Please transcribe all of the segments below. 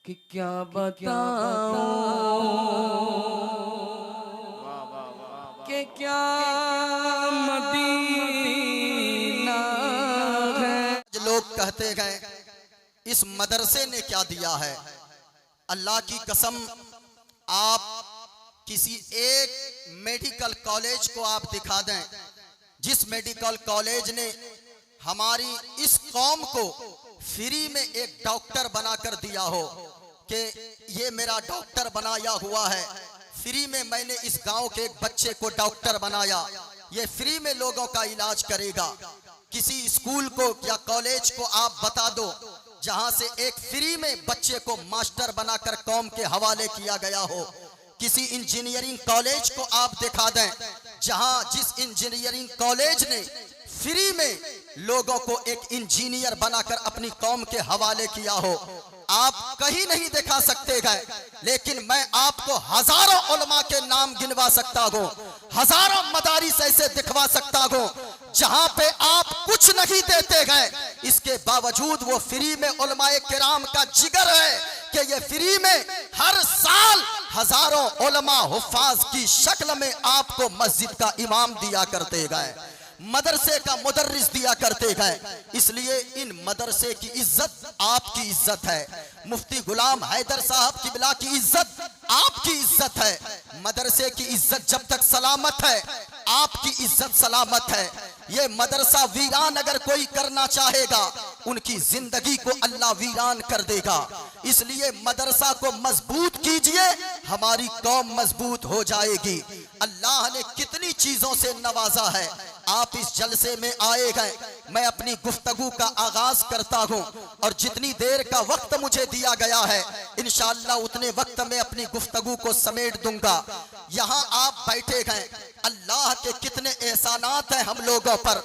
कि क्या बताऊं कि क्या मदीना है। लोग कहते गए इस मदरसे ने क्या दिया है। अल्लाह की कसम, आप किसी एक मेडिकल कॉलेज को आप दिखा दें जिस मेडिकल कॉलेज ने हमारी इस कौम को फ्री में एक डॉक्टर बनाकर दिया हो कि ये मेरा डॉक्टर बनाया हुआ है, फ्री में मैंने इस गांव के एक बच्चे को डॉक्टर बनाया, ये फ्री में लोगों का इलाज करेगा। किसी स्कूल को या कॉलेज को आप बता दो जहां से एक फ्री में बच्चे को मास्टर बनाकर कौम के हवाले किया गया हो। किसी इंजीनियरिंग कॉलेज को आप दिखा दें जिस इंजीनियरिंग कॉलेज ने फ्री में लोगों को एक इंजीनियर बनाकर अपनी कौम के हवाले किया हो। आप कहीं नहीं दिखा सकते गए, लेकिन मैं आपको हजारों उलमा के नाम गिनवा सकता हूँ, हजारों मदारिस ऐसे दिखवा सकता हूँ जहां पे आप कुछ नहीं देते गए, इसके बावजूद वो फ्री में उलमाए किराम का जिगर है कि ये फ्री में हर साल हजारों उलमा हुफ्फाज की शक्ल में आपको मस्जिद का इमाम दिया करते गए, मदरसे का मुदर्रिस दिया करते गए। इसलिए इन मदरसे की इज्जत आपकी इज्जत है, मुफ्ती गुलाम हैदर साहब किबला की इज्जत आपकी इज्जत है। मदरसे की इज्जत जब तक सलामत है आपकी इज्जत सलामत है। ये मदरसा वीरान अगर कोई करना चाहेगा उनकी जिंदगी को अल्लाह वीरान कर देगा। इसलिए मदरसा को मजबूत कीजिए, हमारी कौम मजबूत हो जाएगी। अल्लाह ने कितनी चीजों से नवाजा है। आप इस जलसे में आए गए, मैं अपनी गुफ्तगू का आगाज करता हूँ और जितनी देर का वक्त मुझे दिया गया है इंशाअल्लाह उतने वक्त में अपनी गुफ्तगू को समेट दूंगा। यहाँ आप बैठे गए, अल्लाह के कितने एहसानात हैं हम लोगों पर।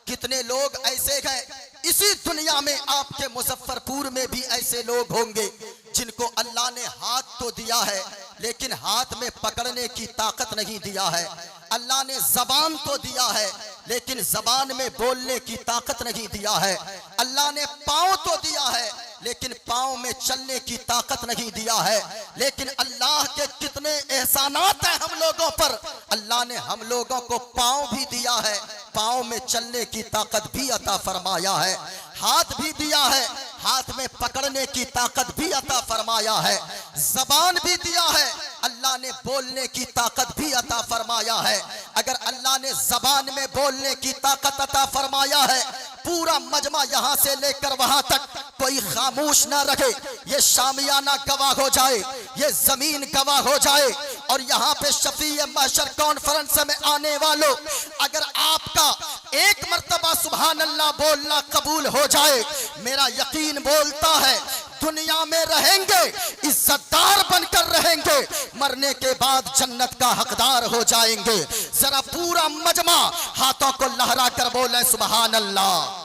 कितने लोग ऐसे गए, इसी दुनिया में आपके मुजफ्फरपुर में भी ऐसे लोग होंगे जिनको अल्लाह ने हाथ तो दिया है लेकिन हाथ में पकड़ने की ताकत नहीं दिया है। अल्लाह ने जबान तो दिया है लेकिन जबान में बोलने की ताकत नहीं दिया है। अल्लाह ने पाँव तो दिया है लेकिन पाँव में चलने की ताकत नहीं दिया है। लेकिन अल्लाह के कितने एहसानात हैं हम लोगों पर। अल्लाह ने हम लोगों को पाँव भी दिया है, पाँव में चलने की ताकत भी अता फरमाया है, हाथ भी दिया है, हाथ में पकड़ने की ताकत भी अता फरमाया है, जबान भी दिया है, अल्लाह ने बोलने की ताकत भी अता फरमाया है। अगर अल्लाह ने जबान में बोलने की ताकत अता फरमाया है, पूरा मजमा यहाँ से लेकर वहां तक कोई खामोश ना रखे, ये शामियाना गवाह हो जाए, ये जमीन गवाह हो जाए। और यहाँ पे शफीए महशर कॉन्फ्रेंस में आने वालों, अगर आपका एक मर्तबा सुभान अल्लाह बोलना कबूल हो जाए, मेरा यकीन बोलता है दुनिया में रहेंगे इज्जतदार बनकर रहेंगे, मरने के बाद जन्नत का हकदार हो जाएंगे। जरा पूरा मजमा हाथों को लहरा कर बोले सुभान अल्लाह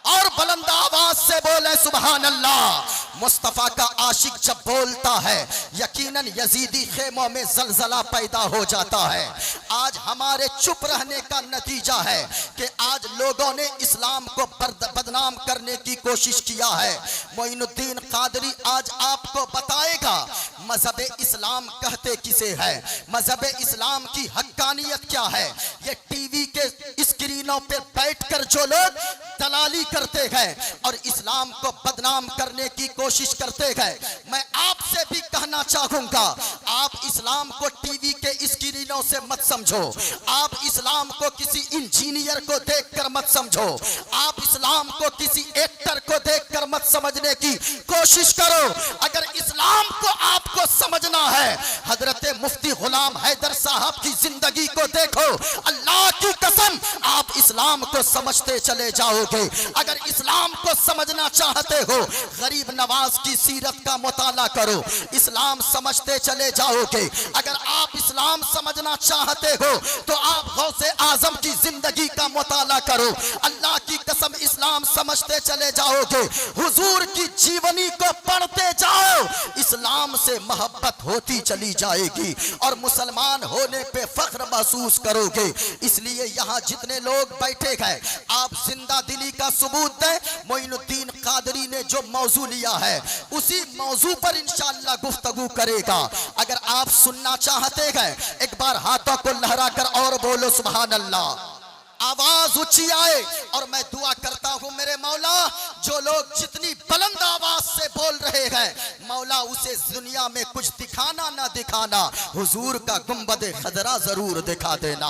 और बुलंद आवाज से बोले सुभान अल्लाह। मुस्तफा का आशिक जब बोलता है यकीनन यजीदी खेमों में जलजला पैदा हो जाता है। आज हमारे चुप रहने का नतीजा है कि आज लोगों ने इस्लाम को बदनाम करने की कोशिश किया है। मोइनुद्दीन कादरी आज आपको बताएगा मजहब इस्लाम कहते किसे है, मजहब इस्लाम की हक्कानियत क्या है। ये टीवी के स्क्रीनों पर बैठकर जो लोग दलाली करते गए और इस्लाम को बदनाम करने की कोशिश करते गए, मैं आपसे भी कहना चाहूंगा आप इस्लाम को टीवी के स्क्रीनों से मत समझो, आप इस्लाम को किसी इंजीनियर को देखकर मत समझो, आप इस्लाम को किसी एक्टर को देखकर मत समझने की कोशिश करो। अगर इस्लाम को आपको समझना है, हजरत मुफ्ती गुलाम हैदर साहब की जिंदगी को देखो, अल्लाह की कसम आप इस्लाम को समझते चले जाओगे। अगर इस्लाम को समझना चाहते हो, गरीब नवाज की सीरत का मुताला करो, इस्लाम समझते चले जाओगे। अगर आप इस्लाम समझना चाहते हो तो आप गौसे आजम की जिंदगी का मुताला करो, अल्लाह की कसम इस्लाम समझते चले जाओगे। हुजूर की जीवनी को पढ़ते जाओ, इस्लाम से मोहब्बत होती चली जाएगी और मुसलमान होने पे फख्र महसूस करोगे। इसलिए यहाँ जितने लोग बैठे हैं आप जिंदा दिली का सबूत दें। मोइनुद्दीन कादरी ने जो मौजू लिया है उसी मौजू पर इंशाअल्लाह गुफ्तगू करेगा। अगर आप सुनना चाहते हैं एक बार हाथों को लहरा कर और बोलो सुभान अल्लाह, आवाज ऊंची आए। और मैं दुआ करता हूं मेरे मौला जो लोग जितनी बुलंद आवाज से बोल रहे हैं मौला उसे दुनिया में कुछ दिखाना ना दिखाना, हुजूर का गुंबद खदरा जरूर दिखा देना।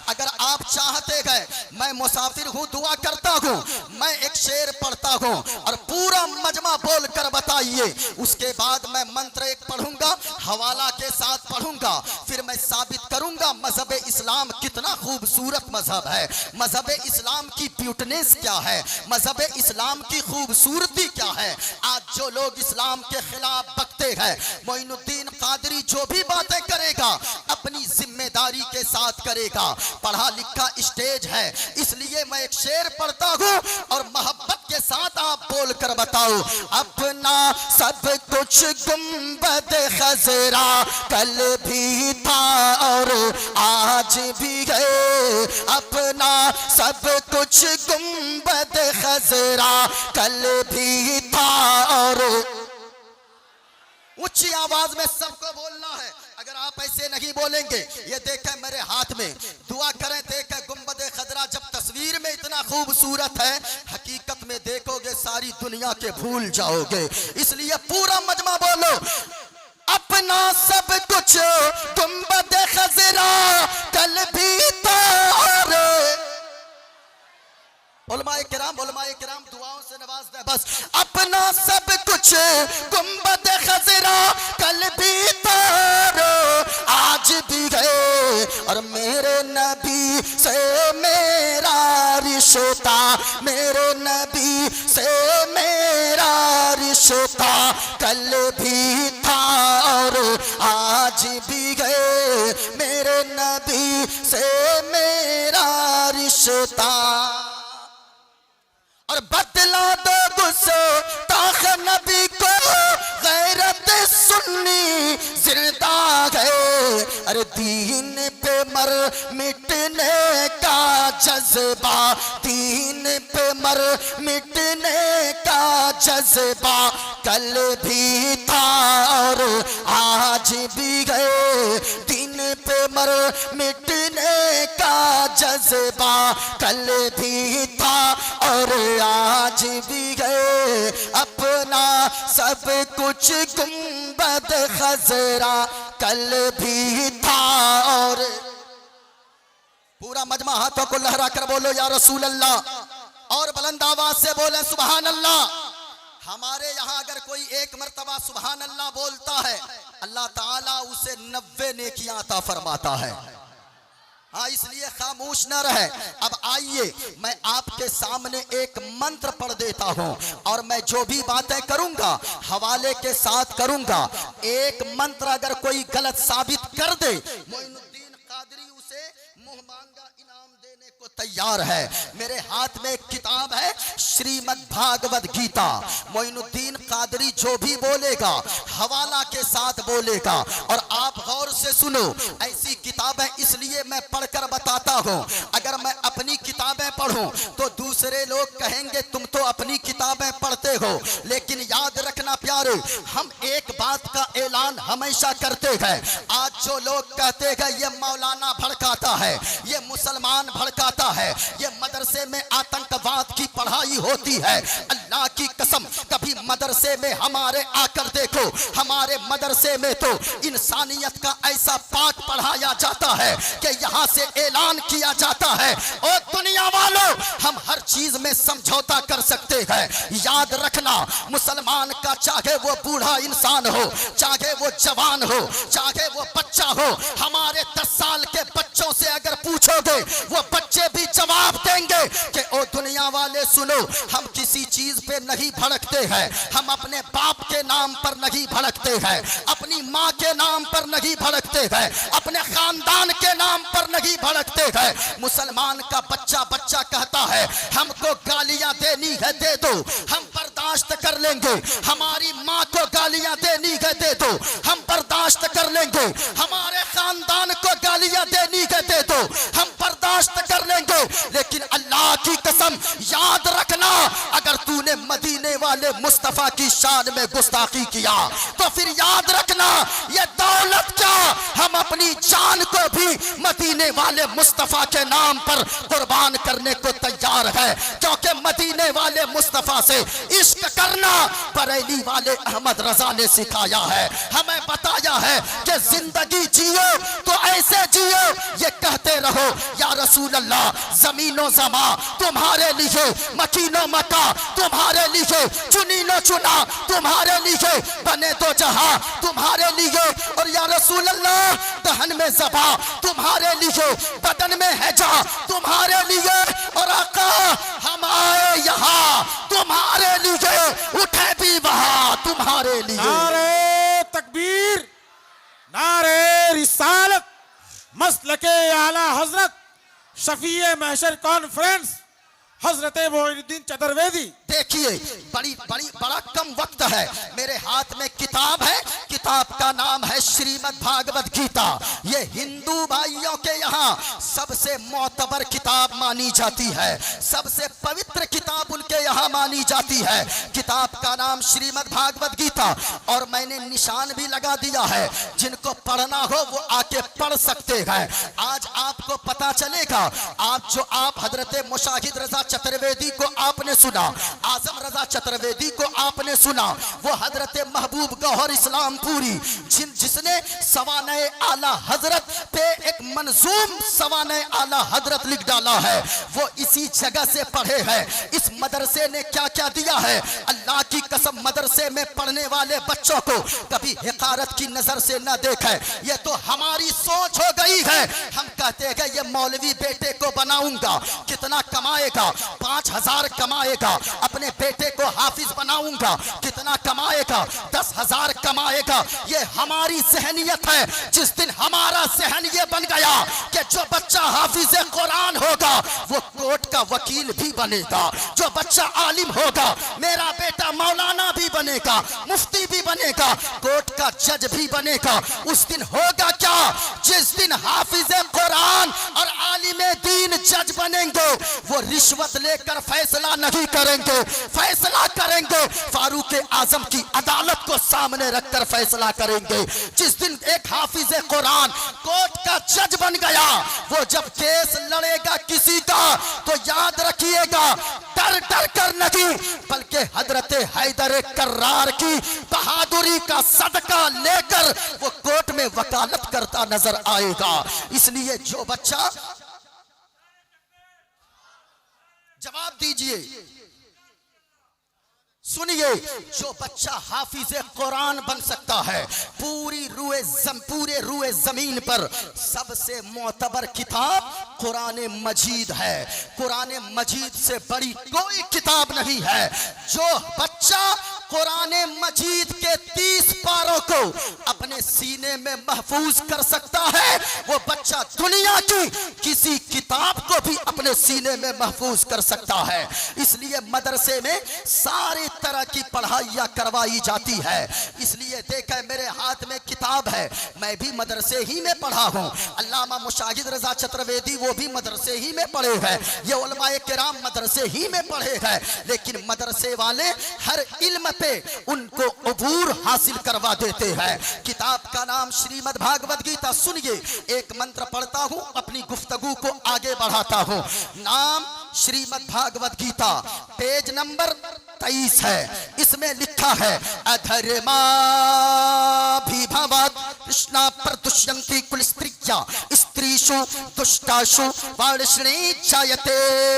अगर आप चाहते हैं, मैं मुसाफिर हूं, दुआ करता हूं, मैं एक शेर पढ़ता हूं और पूरा मजमा बोल कर बताइए। उसके बाद मैं मंत्र एक पढ़ूंगा, हवाला के साथ पढ़ूंगा, फिर मैं साबित करूंगा मजहब इस्लाम कितना खूबसूरत मजहब है, मजहब इस्लाम की ब्यूटीनेस क्या है, मजहब इस्लाम की खूबसूरती क्या है। आज जो लोग इस्लाम के खिलाफ बकते हैं, मोइनुद्दीन कादरी जो भी बातें करेगा अपनी जिम्मेदारी के साथ करेगा। पढ़ा लिखा स्टेज है, इसलिए मैं एक शेर पढ़ता हूं और मोहब्बत के साथ आप बोल कर बताओ। अपना सब कुछ गुंबद खजरा कल भी था और आज भी है, अपना सब कुछ गुंबद खजरा कल भी था और ऊंची आवाज में सबको बोलना है। अगर आप ऐसे नहीं बोलेंगे, ये देखें मेरे हाथ में, दुआ करें, देखें गुंबद खजरा जब तस्वीर में इतना खूबसूरत है, हकीकत में देखोगे सारी दुनिया के भूल जाओगे। इसलिए पूरा मजमा बोलो, अपना सब कुछ गुंबद खजरा कल भी था और उलमाए किराम दुआओं से नवाज दे। बस अपना सब कुछ गुंबद खजरा कल भी था आज भी गए और मेरे नबी से मेरा रिश्ता, मेरे नबी से मेरा रिश्ता कल भी था और आज भी गए, मेरे नबी से मेरा रिश्ता। और बदला दो गुस्ताख नबी को गैरत सुन्नी जिंदा गए। अरे दीन पे मर मिटने का जज्बा, दीन पे मर मिटने का जज्बा कल भी था और आज भी गए। दीन पे मर मिटने का जज्बा कल भी था और आज भी गए। अपना सब कुछ गुंबद खजरा कल भी था और पूरा मजमा हाथों को लहरा कर बोलो या रसूल अल्लाह और बुलंद आवाज से बोले सुभान अल्लाह। हमारे यहाँ अगर कोई एक मर्तबा सुभान अल्लाह बोलता है अल्लाह ताला उसे 90 नेकियां अता फरमाता है। हाँ, इसलिए खामोश न रहे। अब आइए मैं आपके सामने एक मंत्र पढ़ देता हूं और मैं जो भी बातें करूंगा हवाले के साथ करूंगा। एक मंत्र अगर कोई गलत साबित कर दे, मोइनुद्दीन कादरी उसे मुंह मांगा इनाम देने को तैयार है। मेरे हाथ में एक किताब है श्रीमद् भागवत गीता। मोइनुद्दीन कादरी जो भी बोलेगा हवाला के साथ बोलेगा और आप गौर से सुनो। ऐसी किताबें इसलिए मैं पढ़कर बताता हूं, अगर मैं अपनी किताबें पढ़ूं तो दूसरे लोग कहेंगे तुम तो अपनी किताबें पढ़ते हो। लेकिन याद रखना प्यारे, हम एक बात का ऐलान हमेशा करते हैं। आज जो लोग कहते हैं ये मौलाना भड़काता है, ये मुसलमान भड़काता है, ये मदरसे में आतंकवाद की पढ़ाई होती है, अल्लाह की कसम कभी मदरसे में हमारे आकर देखो। हमारे मदरसे में तो इंसानियत का ऐसा पाठ पढ़ाया जाता है कि यहाँ से ऐलान किया जाता है और दुनिया वालों हम हर चीज में समझौता कर सकते हैं। याद रखना, मुसलमान का चाहे वो बूढ़ा इंसान हो, चाहे वो जवान हो, चाहे वो बच्चा हो, हमारे 10 साल के बच्चों से अगर पूछोगे वो बच्चे भी जवाब देंगे कि ओ दुनिया वाले सुनो, हम किसी चीज पे नहीं भड़कते हैं, हम अपने बाप के नाम पर नहीं भड़कते हैं, अपनी माँ के नाम पर नहीं भड़कते हैं, अपने खानदान के नाम पर नहीं भड़कते हैं। मुसलमान का बच्चा बच्चा कहता है हमको गालियां देनी है दे दो, हम बर्दाश्त कर लेंगे। हमारी माँ को गालियां देनी है दे बर्दाश्त कर लेंगे, हमारे खानदान को गालियां देनी के दे दो, हम बर्दाश्त कर लेंगे, लेकिन अल्लाह की कसम याद रखना, अगर तूने मदीने वाले मुस्तफा की शान में गुस्ताखी किया तो फिर याद रखना ये दौलत क्या, हम अपनी जान को भी मदीने वाले मुस्तफा के नाम पर कुर्बान करने को तैयार है, क्योंकि मदीने वाले मुस्तफा से इश्क करना बरेली वाले अहमद रजा ने सिखाया है, हमें बताया है कि जिंदगी जियो तो ऐसे जियो, ये कहते रहो या रसूल अल्लाह, जमीनो जमा तुम्हारे लिए, मकीनो मका तुम्हारे लिए, चुनीनो चुना तुम्हारे लिए, बने तो जहां तुम्हारे लिए, और या रसूल अल्लाह दहन में ज़बा तुम्हारे लिए, बदन में हैजा तुम्हारे लिए, और आका हम आए यहाँ तुम्हारे लिए, उठे भी वहां तुम्हारे लिए। नारे तकबीर, नारे रिसालत, मसलके आला हजरत शफीए महशर कॉन्फ्रेंस हजरत मोइनुद्दीन चतुर्वेदी। देखिए बड़ा कम वक्त है, मेरे हाथ में किताब है, किताब का नाम है श्रीमद् भागवत गीता। ये हिंदू भाइयों के यहाँ सबसे मोतबर किताब मानी जाती है, सबसे पवित्र किताब उनके यहाँ मानी जाती है। किताब का नाम श्रीमद् भागवत गीता, और मैंने निशान भी लगा दिया है, जिनको पढ़ना हो वो आके पढ़ सकते हैं। आज आपको पता चलेगा, आप हजरत मुशाहिद रजा चतुर्वेदी को आपने सुना, आजम रजा चतुर्वेदी को आपने सुना, वो हजरत महबूब गौहर इस्लामपुरी जिसने सवाने आला हजरत पे एक मंजूम सवाने आला हजरत लिख डाला है, वो इसी जगह से पढ़े हैं। इस मदरसे ने क्या क्या दिया है, अल्लाह की कसम, मदरसे में पढ़ने वाले बच्चों को कभी हिकारत की नजर से न देखे, ये तो हमारी सोच हो गई है। हम कहते हैं ये मौलवी बेटे को बनाऊंगा, कितना कमाएगा, 5,000 कमाएगा, अपने बेटे को हाफिज बनाऊंगा, कितना कमाएगा, 10,000 कमाएगा। ये हमारी सहनियत है। जिस दिन हमारा सहन ये बन गया कि जो बच्चा हाफिज कुरान होगा वो कोर्ट का वकील भी बनेगा, जो बच्चा आलिम होगा, मेरा बेटा मौलाना भी बनेगा, मुफ्ती भी बनेगा, कोर्ट का जज भी बनेगा, उस दिन होगा क्या, जिस दिन हाफिज कुरान और आलिम दीन जज बनेंगे, वो रिश्वत लेकर फैसला नहीं करेंगे, फैसला करेंगे फारूक आजम की अदालत को सामने रखकर फैसला करेंगे। जिस दिन एक हाफिज कुरान कोर्ट का जज बन गया, वो जब केस लड़ेगा किसी का तो याद रखिएगा, डर डर कर नहीं, बल्कि हजरत हैदर कर्रार की बहादुरी का सदका लेकर वो कोर्ट में वकालत करता नजर आएगा। इसलिए जो बच्चा, जवाब दीजिए, सुनिए, जो बच्चा हाफिज कुरान बन सकता है, पूरे रुए जमीन पर सबसे मोतबर किताब कुरान मजीद है। कुरान मजीद से बड़ी कोई किताब नहीं है। जो बच्चा कुरान मजीद के 30 पारों को अपने सीने में महफूज कर सकता है, वो बच्चा दुनिया की किसी किताब को भी अपने सीने में महफूज कर सकता है। इसलिए मदरसे में सारी तरह की पढ़ाइयाँ करवाई जाती है। इसलिए देखा, मेरे हाथ में किताब है, मैं भी मदरसे ही में पढ़ा हूँ। अल्लामा मुशाहिद रजा चतुर्वेदी वो भी मदरसे ही में पढ़े हैं, ये उलमाए किराम मदरसे ही में पढ़े हैं। लेकिन मदरसे वाले हर इल्म पे उनको अबूर हासिल करवा देते हैं। किताब का नाम श्रीमद् भागवत गीता। सुनिए, एक मंत्र पढ़ता हूँ, अपनी गुफ्तगू को आगे बढ़ाता हूँ। नाम श्रीमद् भागवत गीता, पेज नंबर 23 है। इसमें लिखा है, अधर्मा भीभवत् कृष्णा प्रदुष्यन्ति कुल स्त्रिया स्त्रीषु दुष्टाषु वर्णश्रेणी जायते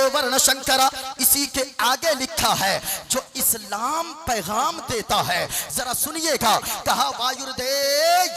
वर्ण शंकरा। इसी के आगे लिखा है, जो इस्लाम पैगाम देता है, जरा सुनिएगा। कहा, वायुर्दे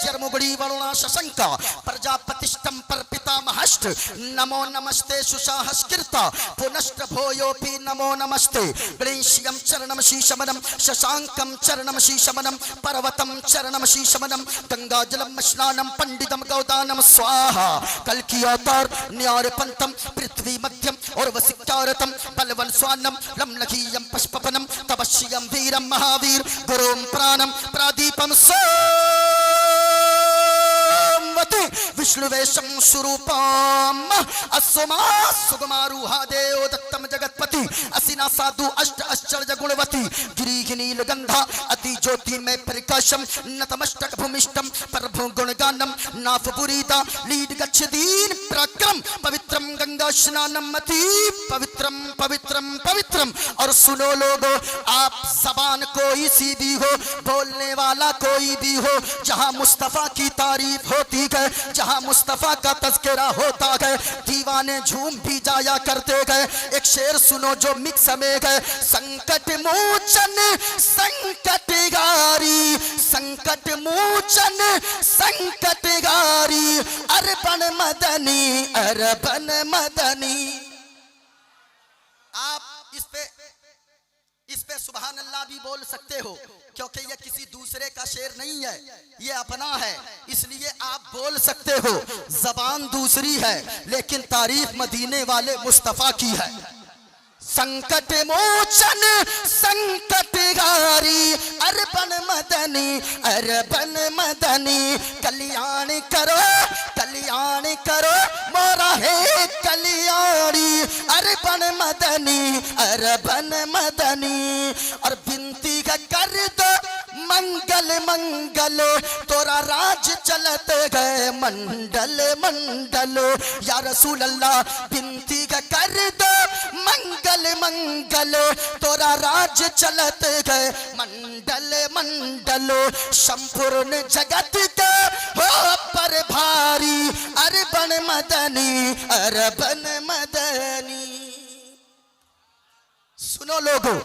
जर्मुगड़ी वरुणा शशंका प्रजापतिष्टम पर पितामहष्ट नमो नमस्ते सुशाहस्कृता पुनष्ट भोयोपि नमो नमस्ते गणेश्यम चरणम शीशमनम शशांकम चरणम शीशमनम पर्वतम चरणम शीशमनम गंगाजलम स्नानम पंडितम गौदानम स्वाहा। कल की अवतार न्यार पंतम पृथ्वी मध्यम और वसिक्कारतम बलवन स्वानम लम लघीयम पुष्पपनम तपस्यम वीरम महावीर गुरुम प्राणम प्रादीपम सो विष्णुवेशम स्वरूपम अस्मा सुगमारूहा देव दत्तम जगतपति असिना साधु अष्ट आश्चर्य गुणवती गिरी नील गंधा अति ज्योति में प्रकाशम नतमस्तक भूमिष्टम प्रभु गुणगानम नाफपुरीता लीड गच्छदीन प्रक्रम पवित्रम गंगा स्नानम अति पवित्रम पवित्रम पवित्रम। और सुनो लोगो, आप जबान कोई सी भी हो, बोलने वाला कोई भी हो, जहां मुस्तफा की तारीफ होती है, जहां मुस्तफा का तज़किरा होता है, दीवाने झूम भी जाया करते गए। एक शेर सुनो जो मिक्स में गए, संकट मोचन संकटगारी, संकट मोचन संकटगारी, अरबन मदनी अरबन मदनी। आप इस पे सुभान अल्लाह भी बोल सकते हो, क्योंकि ये किसी दूसरे का शेर नहीं है, ये अपना है, इसलिए आप बोल सकते हो। जबान दूसरी है लेकिन तारीफ मदीने वाले मुस्तफा की है। संकट मोचन संकटगारी, अरबन मदनी अरबन मदनी, कल्याण करो मोरा है कल्याणी, अरबन मदनी अरबन मदनी। और बिनती का कर दो मंगल मंगल, तोरा राज चलते गए मंडल मंडल, या रसूल अल्लाह बिनती का कर दो मंगल मंगल, तोरा राज चलते गए मंडल मंडल। संपूर्ण जगत के हो पर भारी, अरबन मदनी अरबन मदनी। सुनो लोगों,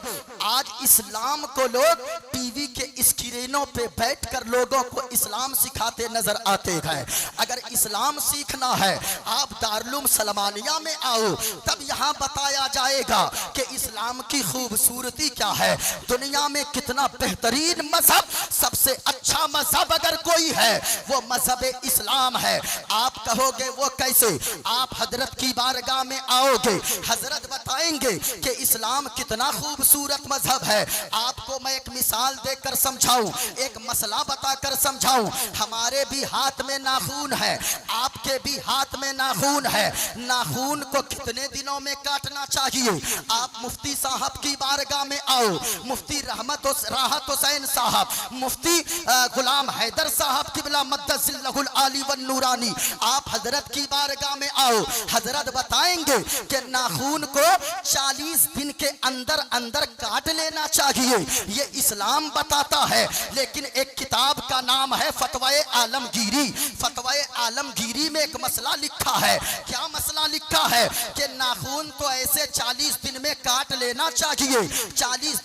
आज इस्लाम को लोग टीवी के स्क्रीनों पे बैठकर लोगों को इस्लाम सिखाते नजर आते हैं। अगर इस्लाम सीखना है, आप दारुल सलमानिया में आओ, तब यहाँ बताया जाएगा कि इस्लाम की खूबसूरती क्या है, दुनिया में कितना बेहतरीन मजहब, सबसे अच्छा मजहब अगर कोई है वो मजहब इस्लाम है। आप कहोगे वो कैसे? आप हजरत की बारगाह में आओगे, हजरत बताएंगे कि इस्लाम कितना खूबसूरत मजहब है। आपको मैं एक मिसाल देकर समझाऊं, एक मसला बताकर समझाऊं। हमारे भी हाथ में नाखून है, आपके भी हाथ में नाखून है। नाखून को कितने दिनों में काटना चाहिए? आप मुफ्ती साहब की बारगाह में आओ, मुफ्ती राहत हुसैन साहब, मुफ्ती गुलाम हैदर साहब किबला मद्दसिल्लहुल आली वन नूरानी, आप हजरत की बारगाह में आओ, हजरत बताएंगे कि नाखून को 40 दिन के अंदर अंदर काट लेना चाहिए। ये इस्लाम बताता है। लेकिन एक किताब का नाम है फतवाए आलमगीरी। फतवाए आलमगीरी में एक मसला लिखा है। क्या मसला लिखा है? कि नाखून तो ऐसे 40 दिन में काट लेना चाहिए, 40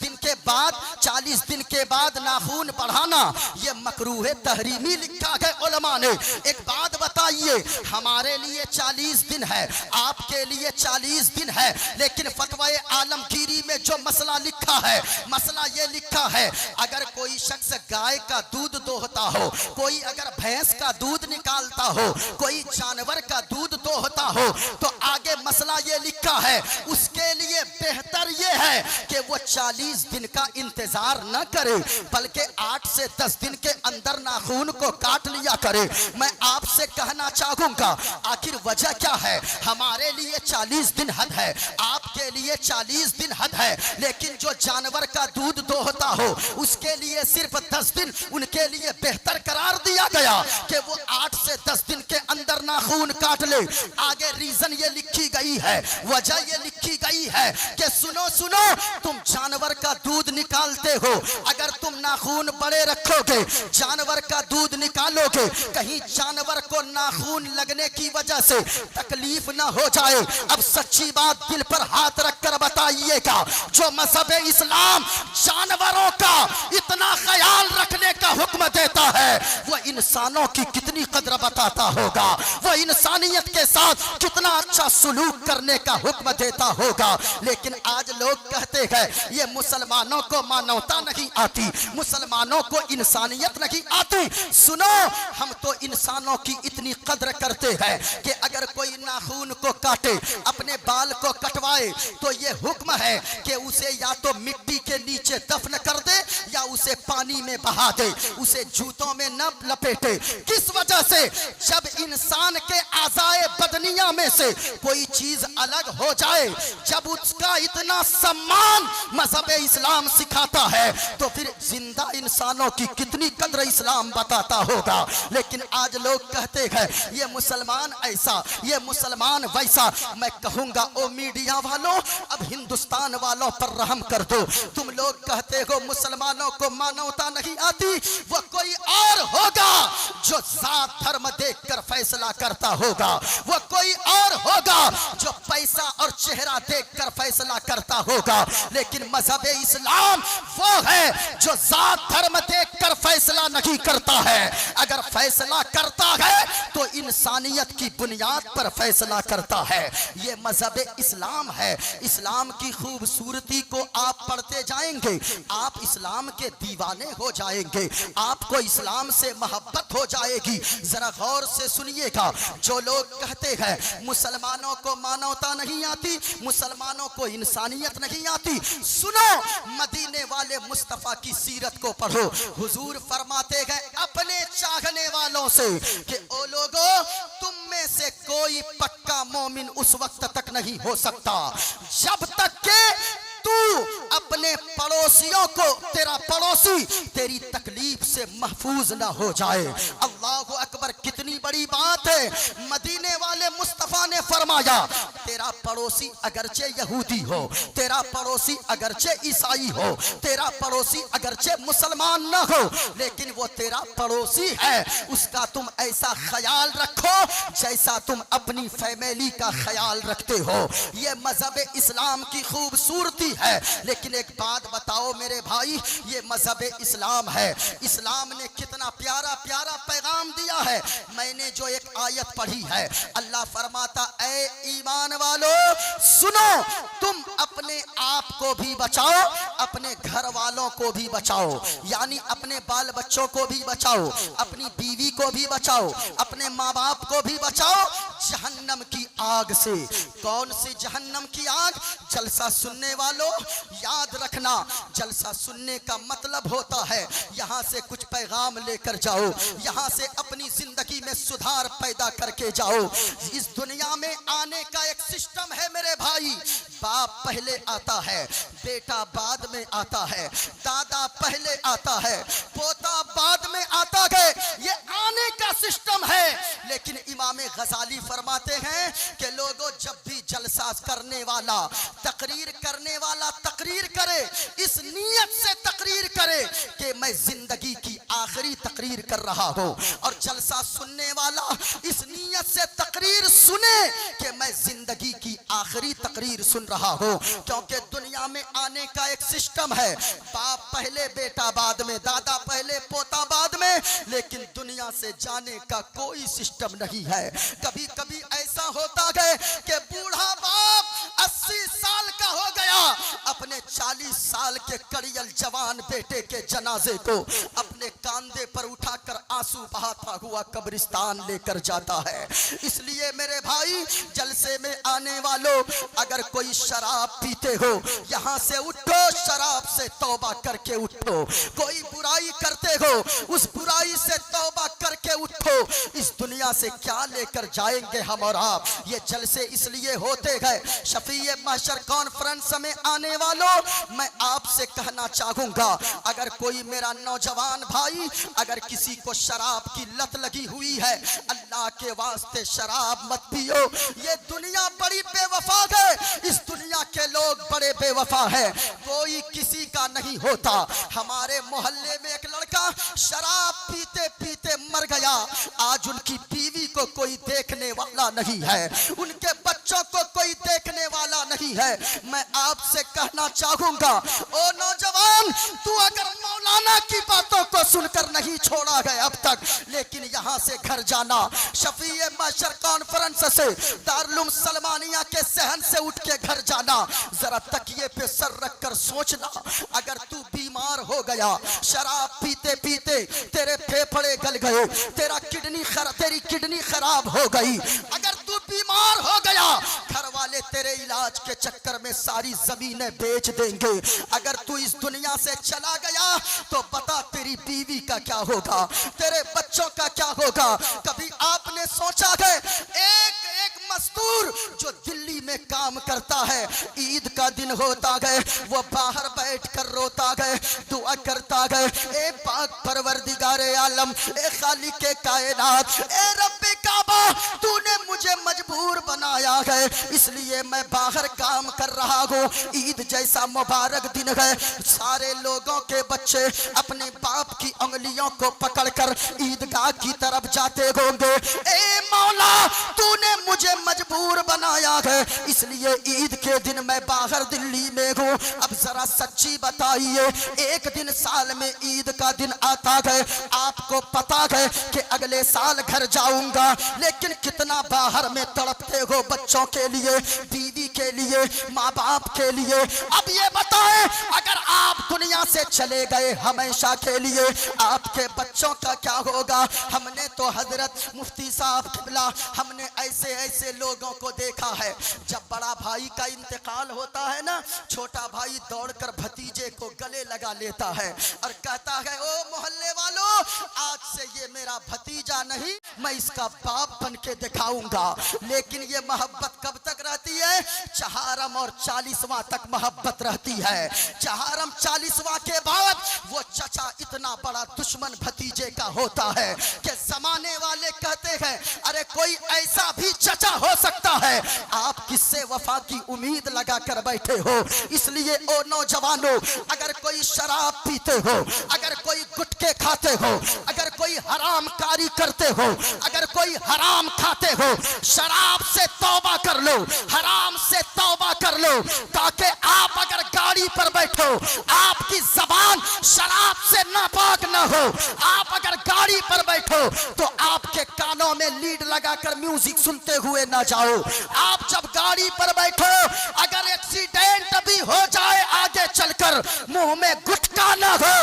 दिन के बाद नाखून बढ़ाना ये मकरूह तहरीमी लिखा है उलमा ने। एक बात बताइए, हमारे लिए 40 दिन है, आपके लिए 40 दिन है, लेकिन फतवाए आलमगीरी में जो मसला लिखा है, मसला ये लिखा है, अगर कोई शख्स गाय का दूध दोहता हो, कोई अगर भैंस का दूध निकालता हो, कोई जानवर का दूध दोहता हो, तो आगे मसला ये लिखा है, उसके लिए बेहतर ये है कि वो 40 दिन का इंतजार न करे, बल्कि 8 से 10 दिन के अंदर नाखून को काट लिया करे। मैं आपसे कहना चाहूंगा, आखिर वजह क्या है? हमारे लिए 40 दिन हद है, आपके लिए 40 दिन हद है, लेकिन जो जानवर का दूध दोहता हो उसके लिए सिर्फ 10 दिन उनके लिए बेहतर करार दिया गया कि वो 8 से 10 दिन के अंदर नाखून काट ले। आगे रीजन ये लिखी गई है, वजह ये लिखी गई है कि सुनो सुनो, तुम जानवर का दूध निकालते हो, अगर तुम नाखून बड़े रखोगे, जानवर का दूध निकालोगे, कहीं जानवर को नाखून लगने की वजह से तकलीफ ना हो जाए। अब सच्ची बात दिल पर हाथ रखकर बताइएगा, जो मजहब इस्लाम जानवरों का इतना ख्याल रखने का हुक्म देता है, वो इंसानों की कितनी कदर बताता होगा, वो इंसानियत के साथ कितना अच्छा सुलूक करने का हुक्म देता होगा। लेकिन आज लोग कहते हैं ये मुसलमानों को मानवता नहीं आती, मुसलमानों को इंसानियत नहीं आती। सुनो, हम तो इंसानों की इतनी कदर करते हैं कि अगर कोई नाखून को काटे, अपने बाल को कटवाए, तो ये हुक्म है कि उसे या तो मिट्टी के नीचे दफन कर दे या उसे पानी में बहा दे, उसे जूतों में न लपेटे। किस वजह से? जब इंसान के आज़ाए बदनिया में से कोई चीज अलग हो जाए, जब उसका इतना सम्मान मजहब इस्लाम सिखाता है, तो फिर जिंदा इंसानों की कितनी कद्र इस्लाम बताता होगा। लेकिन आज लोग कहते हैं ये मुसलमान ऐसा, ये मुसलमान वैसा। मैं कहूंगा ओ मीडिया वालों, अब हिंदुस्तान वालों पर रहम कर दो। तुम लोग कहते हो मुसलमानों को मानवता नहीं आती, वो कोई और होगा जो जात धर्म देखकर फैसला करता होगा, वो कोई और होगा जो पैसा और चेहरा देखकर फैसला करता होगा। लेकिन मजहब इस्लाम वो है जो जात धर्म देखकर फैसला नहीं करता है। अगर फैसला करता है तो इंसानियत की बुनियाद पर फैसला करता है। ये मजहब इस्लाम है। इस्लाम की खूबसूरती को आप पढ़ते जाएंगे, आप इस्लाम के दीवाने हो जाएंगे, आपको इस्लाम से मोहब्बत हो जाएगी। जरा गौर से सुनिएगा, जो लोग कहते हैं मुसलमानों को मानवता नहीं आती, मुसलमानों को इंसानियत नहीं आती, सुनो मदीने वाले मुस्तफा की सीरत को पढ़ो। हुजूर फरमाते गए अपने चाहने वालों से कि ओ लोगों, तुम में से कोई पक्का मोमिन उस वक्त तक नहीं हो सकता जब तक के तू अपने पड़ोसियों को, तेरा पड़ोसी तेरी तकलीफ से महफूज ना हो जाए। अल्लाहु अकबर, कितनी बड़ी बात है। मदीने वाले मुस्तफा ने फरमाया तेरा पड़ोसी अगरचे यहूदी हो, तेरा पड़ोसी अगरचे ईसाई हो, तेरा पड़ोसी अगरचे मुसलमान ना हो, लेकिन वो तेरा पड़ोसी है। उसका तुम ऐसा ख्याल रखो जैसा तुम अपनी फैमिली का ख्याल रखते हो। ये मजहब इस्लाम की खूबसूरती है। लेकिन एक बात बताओ मेरे भाई, ये मजहब इस्लाम है। इस्लाम ने कितना प्यारा प्यारा पैगाम दिया है। मैंने जो एक आयत पढ़ी है, अल्लाह फरमाता ऐ ईमान वालों सुनो, तुम अपने आप को भी बचाओ, अपने घर वालों को भी बचाओ, यानी अपने बाल बच्चों को भी बचाओ, अपनी बीवी को भी बचाओ, अपने माँ बाप को भी बचाओ जहन्नम की आग से। कौन सी जहन्नम की आग? जलसा सुनने वालों याद रखना, जलसा सुनने का मतलब होता है यहाँ से कुछ पैगाम लेकर जाओ, यहाँ से अपनी जिंदगी में सुधार पैदा करके जाओ। इस दुनिया में आने का एक सिस्टम है मेरे भाई। बाप पहले आता है, बेटा बाद में आता है, दादा पहले आता है, पोता बाद में आता है। ये आने का सिस्टम है। लेकिन इमाम गजाली फरमाते हैं कि लोगों, जब भी जलसा करने वाला, तकरीर करने वाला तकरीर करे, इस नीयत से तकरीर करे कि मैं जिंदगी की आखिरी तकरीर कर रहा हूं, और जलसा सुनने वाला इस नीयत से तकरीर सुने कि मैं जिंदगी की आखिरी तकरीर सुन रहा हूं। क्योंकि दुनिया में आने का एक सिस्टम है, बाप पहले बेटा बाद में, दादा पहले पोता बाद में, लेकिन दुनिया से जाने का कोई सिस्टम नहीं है। कभी कभी ऐसा होता है कि बूढ़ा बाप 80 साल का हो गया, अपने 40 साल के कड़ियल जवान बेटे के जनाजे को अपने कांधे पर उठाकर आंसू बहाता हुआ कब्रिस्तान लेकर जाता है। इसलिए मेरे भाई, जलसे में आने वालों, अगर कोई शराब पीते हो, यहाँ से उठो, शराब से तौबा करके उठो। कोई बुराई करते हो, उस बुराई से तौबा करके उठो। इस दुनिया से क्या लेकर जाएंगे हम और आप? ये जलसे इसलिए होते हैं। शफीए महशर कॉन्फ्रेंस में आने वालों, मैं आपसे कहना चाहूंगा, अगर कोई मेरा नौजवान भाई, अगर किसी को शराब की लत लगी हुई है, अल्लाह के वास्ते शराब मत पियो। ये दुनिया बड़ी बेवफा है, इस दुनिया के लोग बड़े बेवफा है, कोई किसी का नहीं होता। हमारे मोहल्ले में एक लड़का शराब पीते पीते मर गया। आज उनकी बीवी को कोई देखने वाला नहीं है, उनके बच्चों को कोई देखने वाला नहीं है। मैं आपसे कहना चाहूंगा, ओ नौजवान, तू अगर मौलाना की बातों को सुनकर नहीं छोड़ा है अब तक, लेकिन यहाँ से घर जाना, शफीए महशर कॉन्फ्रेंस से, दारुल सलमानिया के सहन से उठ के घर जाना, जरा तकिए पे सर रखकर सोचना, अगर तू बीमार हो गया, शराब पीते पीते तेरे फेफड़े गल गए, तेरी किडनी खराब हो गई, अगर तू बीमार हो गया, घर वाले तेरे इलाज के चक्कर में सारी जमीनें बेच देंगे। अगर तू इस दुनिया से चला गया तो बता तेरी बीवी का क्या होगा, तेरे बच्चों का क्या होगा। कभी आपने सोचा है एक मजदूर जो दिल्ली में काम करता है, ईद का दिन होता है वो बाहर बैठ कर रोता है, दुआ करता है, ए पाक परवरदिगारे आलम, ए खालिके कायनात, ए रब्बे काबा, तूने मुझे मजबूर बनाया है इसलिए मैं बाहर काम कर रहा हूँ। ईद जैसा मुबारक दिन है, सारे लोगों के बच्चे अपने बाप की उंगलियों को पकड़कर ईदगाह की तरफ जाते होंगे। ए मौला, तूने मुझे मजबूर बनाया है इसलिए ईद के दिन मैं बाहर दिल्ली में हूँ। अब जरा सच्ची बताइए, एक दिन साल में ईद का दिन आता है, आपको पता है कि अगले साल घर जाऊंगा, लेकिन कितना बाहर में तड़पते हो बच्चों के लिए, बीवी के लिए, माँ बाप के लिए। अब ये बताएं, अगर आप दुनिया से चले गए हमेशा के लिए, आपके बच्चों का क्या होगा। हमने तो हजरत मुफ्ती साहब किबला, हमने ऐसे ऐसे लोगों को देखा है, जब बड़ा भाई का इंतकाल होता है ना, छोटा भाई दौड़कर भतीजे को गले लगा लेता है और कहता है, ओ मोहल्ले वालों, आज से ये मेरा भतीजा नहीं, मैं इसका बाप बन के दिखाऊंगा। लेकिन ये मोहब्बत कब तक रहती है? चहारम और 40वां तक मोहब्बत रहती है। चहारम 40वां के बाद वो चचा इतना बड़ा दुश्मन भतीजे का होता है कि जमाने वाले कहते हैं, अरे कोई ऐसा भी चचा हो सकता है। आप किससे वफा की उम्मीद लगा कर बैठे हो। इसलिए ओ नौजवानों, अगर कोई शराब पीते हो, अगर कोई गुटखे खाते हो, अगर कोई हराम कारी करते हो, अगर कोई हराम खाते हो, शराब से तौबा कर लो, हराम से तौबा कर लो, ताकि आप अगर गाड़ी पर बैठो, आपकी जबान शराब से नापाक ना हो। आप अगर गाड़ी पर बैठो तो आपके कानों में लीड लगाकर म्यूजिक सुनते हुए ना जाओ। आप जब गाड़ी पर बैठो, अगर एक्सीडेंट भी हो जाए आगे चलकर, मुंह में गुटखा ना हो,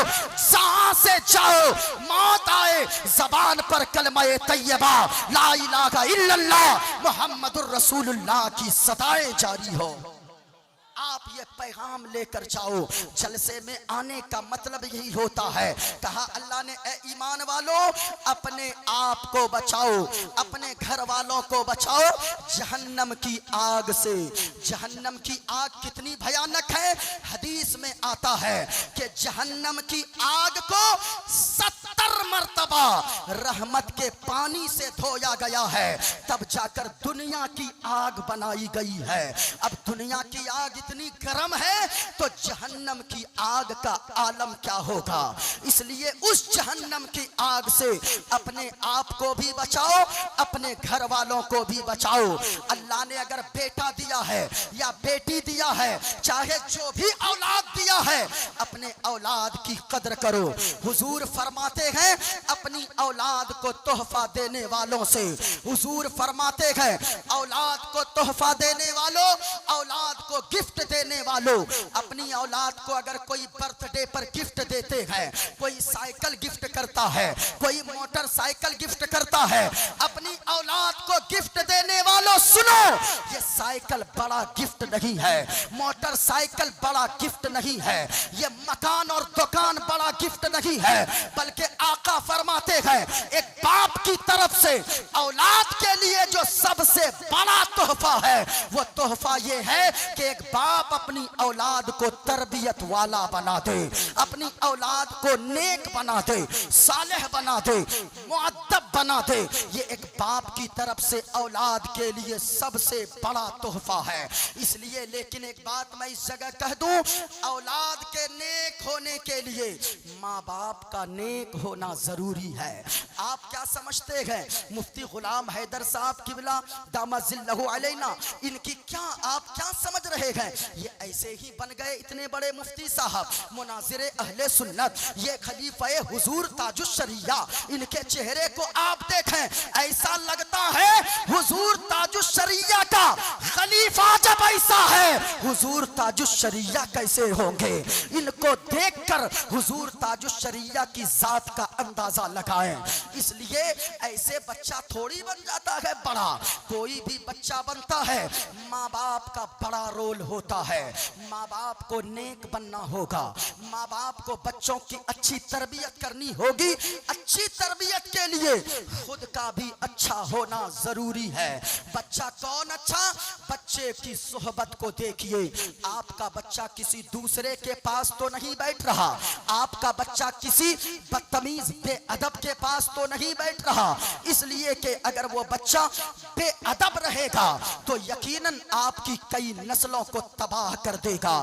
जहां से जाओ मौत आए, जबान पर कलमा-ए तैयबा ला इलाहा इल्लल्लाह मुहम्मदुर रसूलुल्लाह की सदाएं जारी हो। आप ये पैगाम लेकर जाओ। जलसे में आने का मतलब यही होता है। कहा अल्लाह ने, ए ईमान वालों, अपने आप को बचाओ, अपने घर वालों को बचाओ जहन्नम की आग से। जहन्नम की आग कितनी भयानक है। हदीस में आता है कि जहन्नम की आग को 70 मर्तबा रहमत के पानी से धोया गया है, तब जाकर दुनिया की आग बनाई गई है। अब दुनिया की आग इतनी गर्म है तो जहन्नम की आग का आलम क्या होगा। इसलिए उस जहन्नम की आग से अपने आप को भी बचाओ, अपने घर वालों को भी बचाओ। अल्लाह ने अगर बेटा दिया है या बेटी दिया है, चाहे जो भी औलाद दिया है, अपने औलाद की कदर करो। हुजूर फरमाते हैं, अपनी औलाद को तोहफा देने वालों से, हुजूर फरमाते हैं, औलाद को तोहफा देने वालों, औलाद को गिफ्ट देने वालों, अपनी औलाद को अगर कोई बर्थडे पर गिफ्ट देते हैं, कोई साइकिल गिफ्ट करता है, कोई मोटरसाइकिल गिफ्ट करता है, अपनी औलाद को गिफ्ट देने वालों सुनो, ये साइकिल बड़ा गिफ्ट नहीं है, मोटरसाइकिल बड़ा गिफ्ट नहीं है, ये मकान और दुकान बड़ा गिफ्ट नहीं है, बल्कि आका फरमाते हैं, एक बाप की तरफ से औलाद के लिए जो सबसे बड़ा तोहफा है, वो तोहफा ये है कि एक बाप अपनी औलाद को तरबियत वाला बना दे, अपनी औलाद को नेक बना दे, सालेह बना दे, मुअद्दब बना दे। ये एक बाप की तरफ से औलाद के लिए सबसे बड़ा तोहफा है। इसलिए लेकिन एक बात मैं इस जगह कह दूं, औलाद के नेक होने के लिए माँ बाप का नेक होना जरूरी है। आप क्या समझते हैं, मुफ्ती गुलाम हैदर साहब किबला दामजिल्लहु अलैना, इनकी क्या आप क्या समझ रहे हैं, ये ऐसे ही बन गए इतने बड़े मुफ्ती साहब, मुनाजिरे अहले सुन्नत, ये खलीफा हुजूर ताजुश शरिया। इनके चेहरे को आप देखें, ऐसा लगता है हुजूर ताजुश शरिया का खलीफा जब ऐसा है, हुजूर ताजुश शरिया कैसे होंगे। इनको देखकर हुजूर ताजुश शरिया की जात का अंदाजा लगाएं। इसलिए ऐसे बच्चा थोड़ी बन जाता है बड़ा। कोई भी बच्चा बनता है, माँ बाप का बड़ा रोल होता है। माँ बाप को नेक बनना होगा, माँ बाप को बच्चों की अच्छी तरबियत करनी होगी। अच्छी तरबियत के लिए खुद का भी अच्छा होना जरूरी है। बच्चा कौन अच्छा? बच्चे की सोहबत को देखिए। आपका बच्चा किसी दूसरे के पास तो नहीं बैठ रहा, आपका बच्चा किसी बदतमीज बेअदब के पास तो नहीं बैठ रहा। इसलिए कि अगर वो बच्चा बेअदब रहेगा तो यकीनन आपकी कई नस्लों को तबाह कर देगा।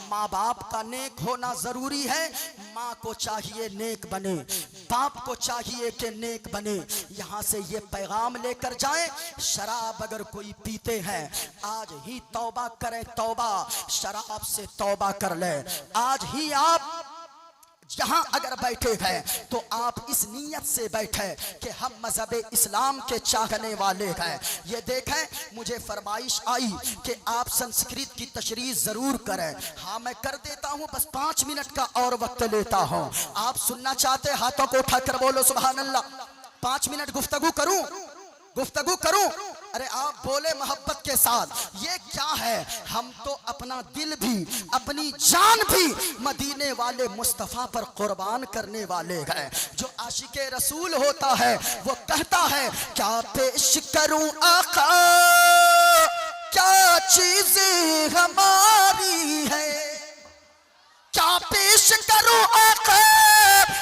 माँ बाप का नेक होना जरूरी है। माँ को चाहिए नेक बने, बाप को चाहिए कि नेक बने। यहाँ से ये पैगाम लेकर जाएं, शराब अगर कोई पीते हैं आज ही तौबा करें, तौबा, शराब से तौबा कर ले। आज ही आप जहां अगर बैठे हैं तो आप इस नीयत से बैठे कि हम मजहब इस्लाम के चाहने वाले हैं। ये देखें, मुझे फरमाइश आई कि आप संस्कृत की तशरीह जरूर करें। हाँ, मैं कर देता हूं, बस 5 मिनट का और वक्त लेता हूं। आप सुनना चाहते, हाथों को उठाकर बोलो सुभान अल्लाह। 5 मिनट गुफ्तगू करूं, गुफ्तगू करूं? अरे आप बोले मोहब्बत के साथ। ये क्या है? हम तो अपना दिल भी, अपनी जान भी मदीने वाले मुस्तफा पर कुर्बान करने वाले हैं। जो आशिके रसूल होता है वो कहता है, क्या पेश करूं आका, क्या चीजें हमारी है, क्या पेश करूं आका,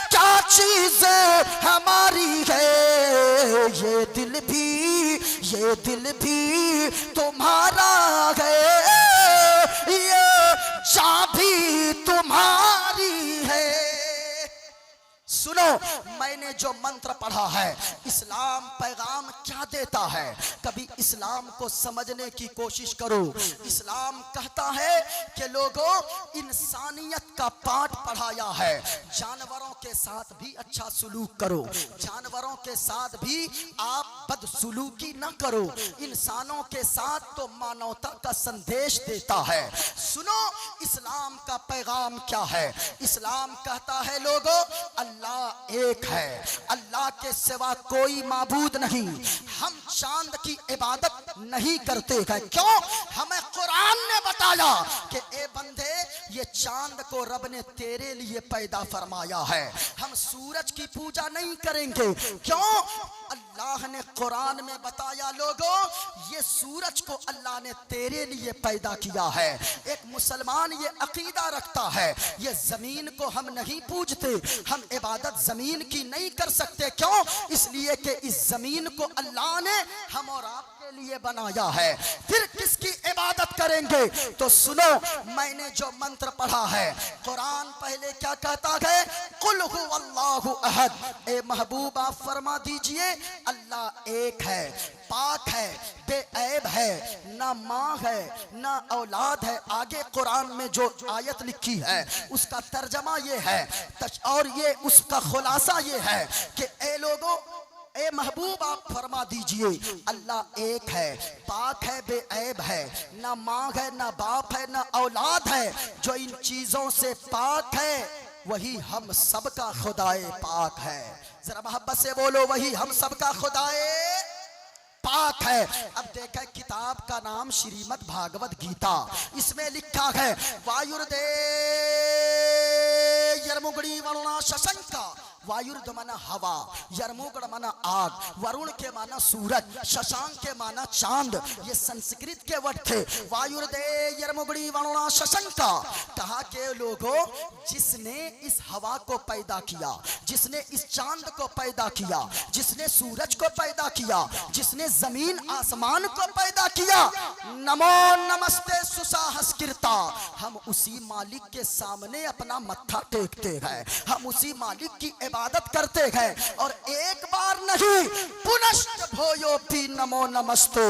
क्या चीजें हमारी है। ये दिल भी तुम्हारा है, ये जान भी तुम्हारी है। सुनो, मैंने जो मंत्र पढ़ा है, इस्लाम पैगाम क्या देता है, कभी इस्लाम को समझने की कोशिश करो। इस्लाम कहता है कि लोगों, इंसानियत का पाठ पढ़ाया है। जानवरों के साथ भी अच्छा सुलूक करो, जानवरों के साथ भी आप बदसुलूकी न करो। इंसानों के साथ तो मानवता का संदेश देता है। सुनो, इस्लाम का पैगाम क्या है। इस्लाम कहता है लोगों, अल्लाह एक है, अल्लाह के सिवा कोई माबूद नहीं। हम चांद की इबादत नहीं करते हैं। क्यों? हमें कुरान ने बताया कि ए बंदे, ये चांद को रब ने तेरे लिए पैदा फरमाया है। हम सूरज की पूजा नहीं करेंगे। क्यों? अल्लाह ने कुरान में बताया लोगों, ये सूरज को अल्लाह ने तेरे लिए पैदा किया है। एक मुसलमान ये अकीदा रखता है, ये जमीन को हम नहीं पूजते, हम इबादत जमीन की नहीं कर सकते। क्यों? इसलिए कि इस जमीन को अल्लाह ने हम और आपके लिए बनाया है। फिर किसकी इबादत करेंगे? तो सुनो, मैंने जो मंत्र पढ़ा है, कुरान पहले क्या कहता है? कुल हुवल्लाहु अहद। ए महबूब, आप फरमा दीजिए, अल्लाह एक है, पाक है, बेऐब है, ना माँ है ना औलाद है। आगे कुरान में जो आयत लिखी है उसका तर्जमा ये है, और ये उसका खुलासा ये है कि ए लोगों, ए महबूब, आप फरमा दीजिए, अल्लाह एक है, पाक है, बेऐब है, ना माँ है ना बाप है ना औलाद है। जो इन चीजों से पाक है वही हम सबका खुदाए पाक है। जरा मोहब्बत से बोलो, वही हम सबका खुदाए पाक है। अब देखें, किताब का नाम श्रीमद् भागवत गीता। इसमें लिखा है, वायुर्दे यर्मुगड़ी वरुणा शशंका। वायुर्द माना हवा, यर्मुगड़ माना आग, वरुण के माना सूरज, शशांक के माना चांद। ये संस्कृत के वर्ड थे। वायुर्दे यर्मुगड़ी वरुणा शशंका। कहा के लोगों, जिसने इस हवा को पैदा किया, जिसने इस चांद को पैदा किया, जिसने सूरज को पैदा किया, जिसने जमीन आसमान को पैदा किया, नमो नमस्ते सुसाहस्कृता। हम उसी मालिक के सामने अपना मत्था टेकते हैं, हम उसी मालिक की इबादत करते हैं। और एक बार नहीं, पुनश्च भोयोपि नमो नमस्ते,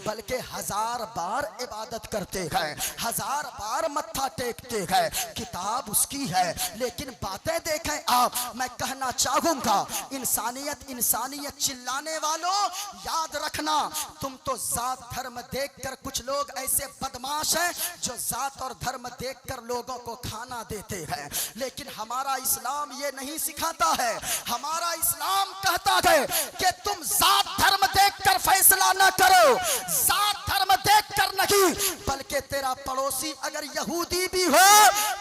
बल्कि 1000 बार इबादत करते हैं, 1000 बार मत्था टेकते हैं। किताब उसकी है, लेकिन बातें देखें आप। मैं कहना चाहूंगा, इंसानियत इंसानियत चिल्लाने वालों, याद रखना, तुम तो जात धर्म देखकर, कुछ लोग ऐसे बदमाश हैं जो जात और धर्म देखकर लोगों को खाना देते हैं। लेकिन हमारा इस्लाम ये नहीं सिखाता है। हमारा इस्लाम कहता कहता है कि तुम जात धर्म देखकर फैसला न करो, जात धर्म देखकर नहीं, बल्कि तेरा पड़ोसी अगर यहूदी भी हो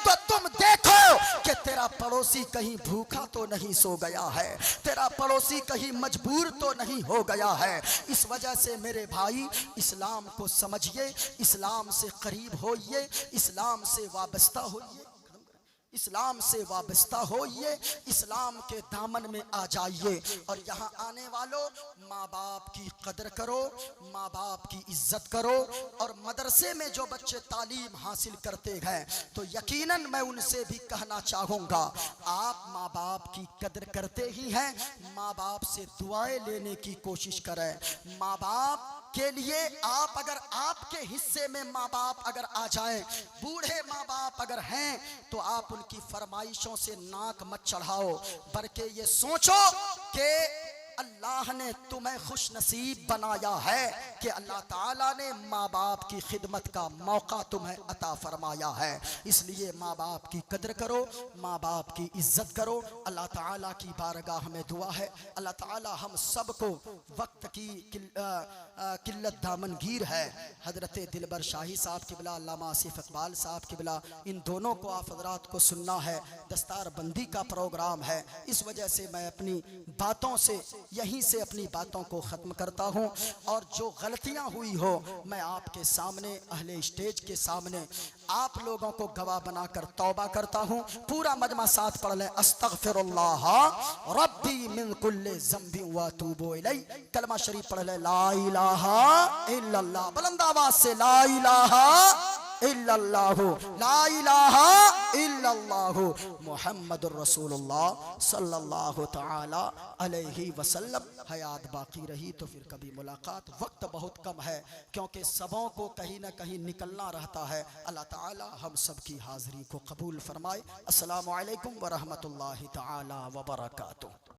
तो तुम देखो कि तेरा पड़ोसी कहीं भूखा तो नहीं सो गया है, तेरा पड़ोसी कहीं मजबूर तो नहीं हो गया है। इस वजह से मेरे भाई, इस्लाम को समझिए, इस्लाम से करीब होइए, इस्लाम से वाबस्ता होइए, इस्लाम से वाबस्ता होइए, इस्लाम के दामन में आ जाइए। और यहाँ आने वालों, माँ बाप की कदर करो, माँ बाप की इज्जत करो। और मदरसे में जो बच्चे तालीम हासिल करते हैं तो यकीनन मैं उनसे भी कहना चाहूँगा, आप माँ बाप की कदर करते ही हैं, माँ बाप से दुआएं लेने की कोशिश करें। माँ बाप के लिए आप अगर आपके हिस्से में माँ बाप अगर आ जाएं, बूढ़े माँ बाप अगर हैं, तो आप उनकी फरमाइशों से नाक मत चढ़ाओ, बल्कि ये सोचो कि अल्लाह ने तुम्हें खुश नसीब बनाया है कि अल्लाह ताला ने माँ बाप की खिदमत का मौका तुम्हें अता फरमाया है। इसलिए माँ बाप की कदर करो, माँ बाप की इज्जत करो। अल्लाह ताला की बारगाह में दुआ है, अल्लाह ताला हम सबको वक्त की किल्लत दामनगीर है। हजरत दिलबर शाही साहब किबला, अल्लामा आसिफ इकबाल साहब किबला, इन दोनों को आप हजरात को सुनना है। दस्तार बंदी का प्रोग्राम है, इस वजह से मैं अपनी बातों से, यहीं से अपनी बातों को ख़त्म करता हूँ। और जो गलतियाँ हुई हो, मैं आपके सामने, अहले स्टेज के सामने आप लोगों को गवाह बनाकर तौबा करता हूँ। पूरा मजमा साथ पढ़ लें, अस्तगफिरुल्लाह रब्बी मिन कुल्ले ज़ंबि व अतूबु इलैह। कलमा शरीफ पढ़ लें, ला इलाहा इल्लल्लाह, बुलंद आवाज से ला इलाहा इल्लल्लाह, ला इलाहा इल्लल्लाह मुहम्मदुर रसूलुल्लाह सल्लल्लाहु तआला अलैहि वसल्लम। हयात बाकी रही तो फिर कभी मुलाकात। वक्त बहुत कम है क्योंकि सबों को कहीं ना कहीं निकलना रहता है। अल्लाह ताला हम सब की हाज़िरी को कबूल फरमाए। अस्सलामु अलैकुम व रहमतुल्लाहि तआला व बरकातुहू।